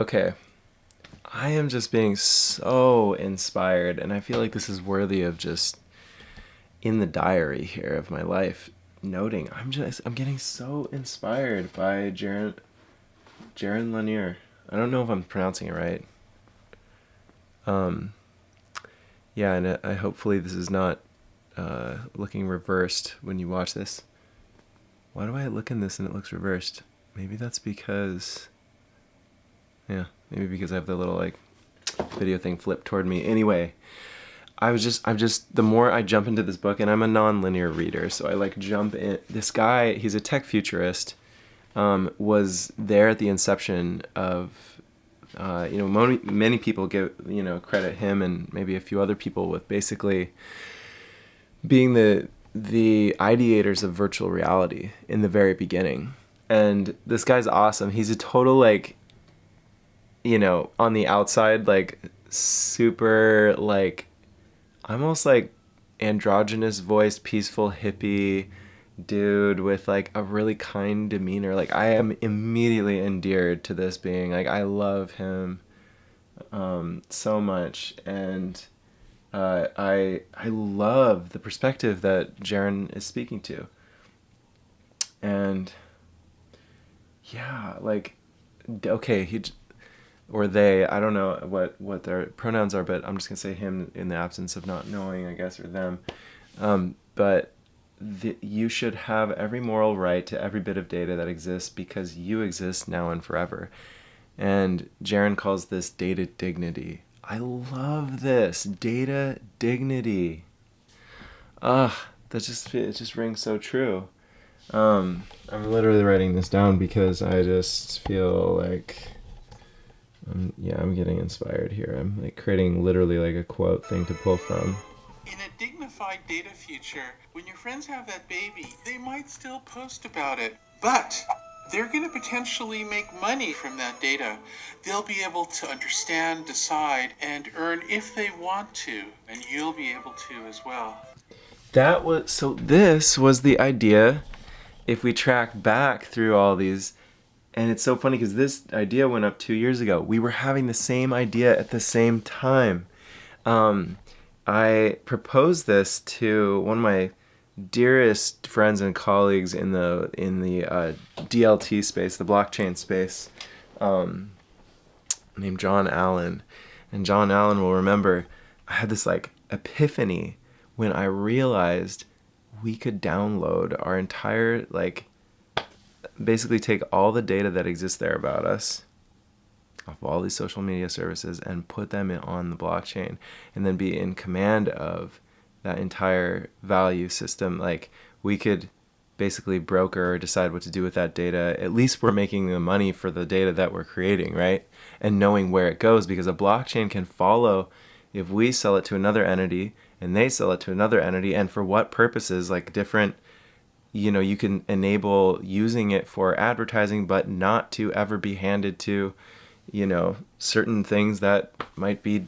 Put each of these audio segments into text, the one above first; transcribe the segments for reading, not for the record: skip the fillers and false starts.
Okay, I am just being so inspired, and I feel like this is worthy of just in the diary here of my life noting. I'm getting so inspired by Jaron Lanier. I don't know if I'm pronouncing it right. Um, yeah, and I hopefully this is not looking reversed when you watch this. Why do I look in this and it looks reversed? Maybe that's because, yeah, maybe because I have the little like video thing flipped toward me. Anyway, I'm just, the more I jump into this book, and I'm a non-linear reader, so I like jump in. This guy, he's a tech futurist, was there at the inception of, many people give, credit him and maybe a few other people with basically being the ideators of virtual reality in the very beginning. And this guy's awesome. He's a total like, on the outside, like super like almost like androgynous voiced, peaceful hippie dude with like a really kind demeanor. Like I am immediately endeared to this being. Like I love him so much, and I love the perspective that Jaron is speaking to, and yeah, like okay, he or they, I don't know what their pronouns are, but I'm just gonna say him in the absence of not knowing, I guess, or them. But you should have every moral right to every bit of data that exists because you exist now and forever. And Jaron calls this data dignity. I love this data dignity. It just rings so true. I'm literally writing this down because I just feel like I'm getting inspired here. I'm like creating literally like a quote thing to pull from. In a dignified data future, when your friends have that baby, they might still post about it. But they're going to potentially make money from that data. They'll be able to understand, decide, and earn if they want to. And you'll be able to as well. This was the idea if we track back through all these. And it's so funny because this idea went up 2 years ago. We were having the same idea at the same time. I proposed this to one of my dearest friends and colleagues in the DLT space, the blockchain space, named John Allen. And John Allen will remember I had this like epiphany when I realized we could download our entire like basically take all the data that exists there about us off all these social media services and put them on the blockchain, and then be in command of that entire value system. Like we could basically broker or decide what to do with that data. At least we're making the money for the data that we're creating, right? And knowing where it goes, because a blockchain can follow if we sell it to another entity and they sell it to another entity, and for what purposes, like different, you can enable using it for advertising, but not to ever be handed to, certain things that might be,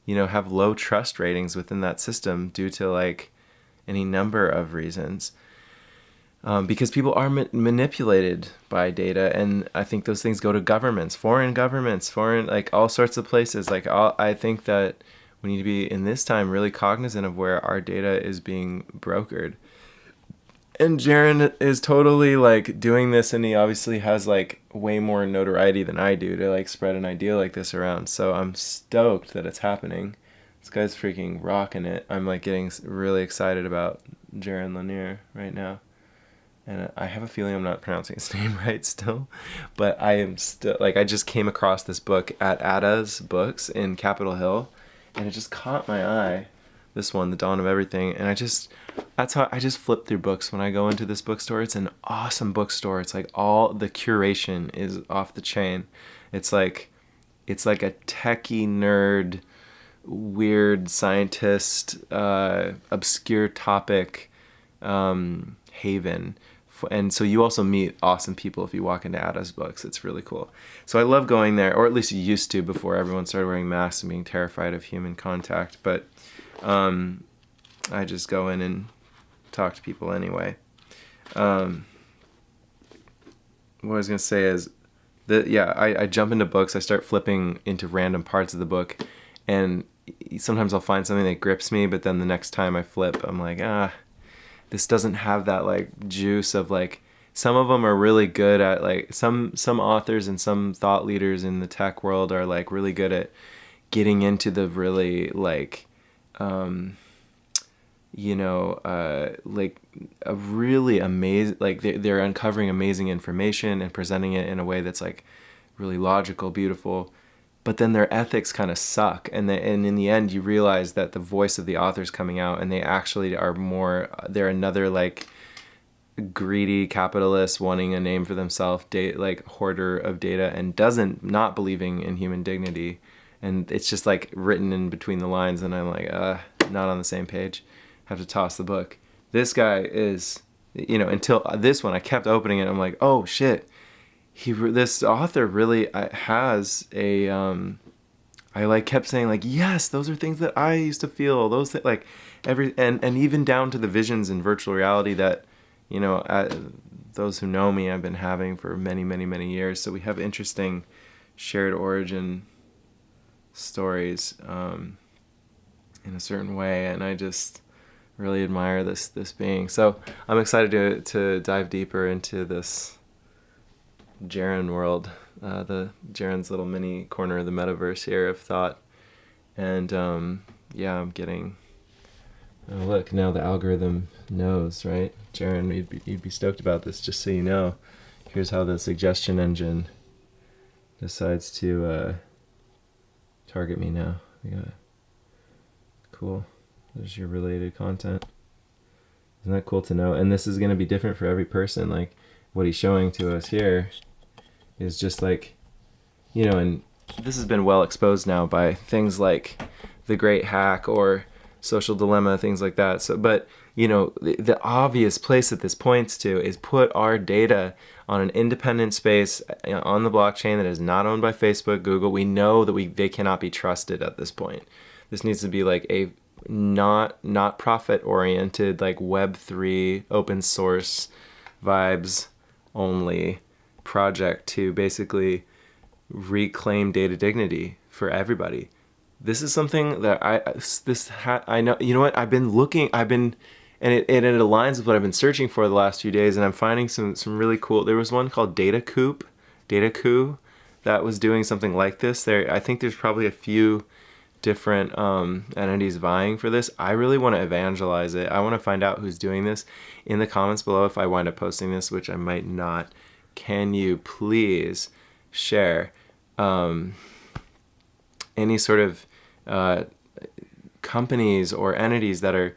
have low trust ratings within that system due to like any number of reasons. Because people are manipulated by data, and I think those things go to governments, foreign, like all sorts of places. Like I think that we need to be in this time really cognizant of where our data is being brokered. And Jaron is totally like doing this, and he obviously has like way more notoriety than I do to like spread an idea like this around. So I'm stoked that it's happening. This guy's freaking rocking it. I'm like getting really excited about Jaron Lanier right now. And I have a feeling I'm not pronouncing his name right still, but I am still like, I just came across this book at Ada's Books in Capitol Hill, and it just caught my eye. This one, The Dawn of Everything, and that's how I just flip through books when I go into this bookstore. It's an awesome bookstore. It's like all the curation is off the chain. It's like a techie nerd, weird scientist, obscure topic haven. And so you also meet awesome people if you walk into Ada's Books. It's really cool. So I love going there, or at least you used to before everyone started wearing masks and being terrified of human contact. But I just go in and talk to people anyway. What I was going to say is I jump into books. I start flipping into random parts of the book, and sometimes I'll find something that grips me, but then the next time I flip, I'm like, this doesn't have that like juice of like. Some of them are really good at like some authors and some thought leaders in the tech world are like really good at getting into the really like like a really amazing, like they're uncovering amazing information and presenting it in a way that's like really logical, beautiful, but then their ethics kind of suck, and in the end you realize that the voice of the author's coming out, and they actually are more, they're another like greedy capitalist wanting a name for themselves, like hoarder of data, and not believing in human dignity, and it's just like written in between the lines, and I'm like, not on the same page. Have to toss the book. This guy is, until this one, I kept opening it. I'm like, oh shit, this author really has a. I like kept saying like, yes, those are things that I used to feel. Those like and even down to the visions in virtual reality that, those who know me, I've been having for many, many, many years. So we have interesting shared origin stories in a certain way, and I just really admire this being. So I'm excited to dive deeper into this Jaron world, the Jaron's little mini corner of the metaverse here of thought. And I'm getting. Oh, look, now the algorithm knows, right? Jaron, you'd be stoked about this, just so you know. Here's how the suggestion engine decides to target me now. Cool. There's your related content. Isn't that cool to know? And this is going to be different for every person. Like, what he's showing to us here is just like, and this has been well exposed now by things like The Great Hack or Social Dilemma, things like that. So, but the obvious place that this points to is put our data on an independent space on the blockchain that is not owned by Facebook, Google. We know that they cannot be trusted at this point. This needs to be like a not profit oriented, like Web3 open source vibes only project to basically reclaim data dignity for everybody. This is something that I know, what, and it aligns with what I've been searching for the last few days, and I'm finding some really cool. There was one called Data Coup, that was doing something like this. I think there's probably a few different entities vying for this. I really want to evangelize it. I want to find out who's doing this. In the comments below, if I wind up posting this, which I might not, can you please share any sort of companies or entities that are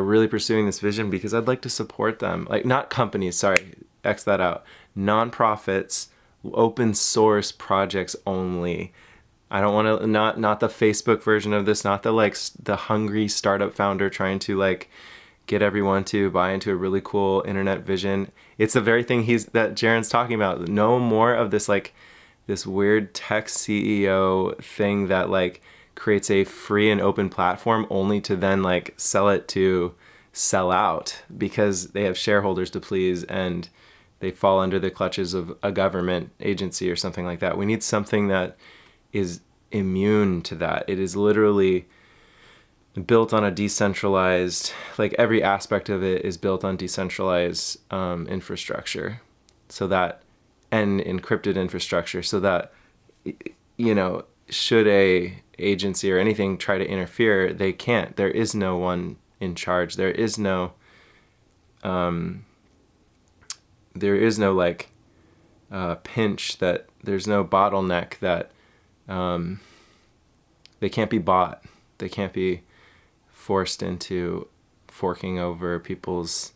really pursuing this vision, because I'd like to support them. Like, not companies, sorry, X that out. Nonprofits, open source projects only. I don't want to, not the Facebook version of this, not the hungry startup founder trying to like get everyone to buy into a really cool internet vision. It's the very thing that Jaron's talking about. No more of this like this weird tech CEO thing that like creates a free and open platform only to then like sell out because they have shareholders to please and they fall under the clutches of a government agency or something like that. We need something that is immune to that. It is literally built on a decentralized, like every aspect of it is built on decentralized infrastructure, so that, and encrypted infrastructure, so that, should a agency or anything try to interfere, they can't. There is no one in charge. There is no like pinch, that there's no bottleneck that they can't be bought. They can't be forced into forking over people's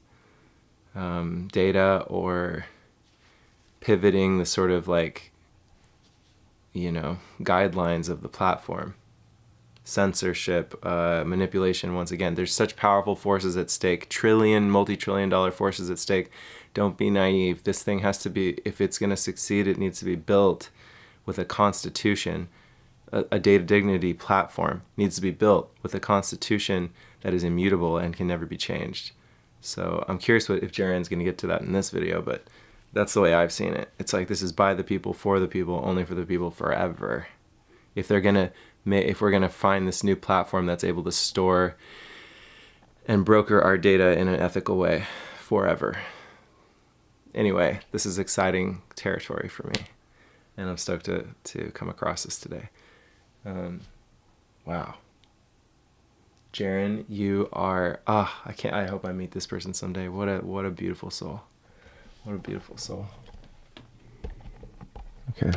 data or pivoting the sort of like, guidelines of the platform. Censorship, manipulation, once again. There's such powerful forces at stake, multi-trillion-dollar forces at stake. Don't be naive. This thing has to be, if it's going to succeed, it needs to be built with a constitution. A data dignity platform needs to be built with a constitution that is immutable and can never be changed. So I'm curious if Jaron's going to get to that in this video, but That's the way I've seen it. It's like, this is by the people, for the people, only for the people, forever. If we're gonna find this new platform that's able to store and broker our data in an ethical way forever. Anyway, this is exciting territory for me, and I'm stoked to come across this today. Wow. Jaron, you are, I hope I meet this person someday. What a beautiful soul. What a beautiful soul. Okay.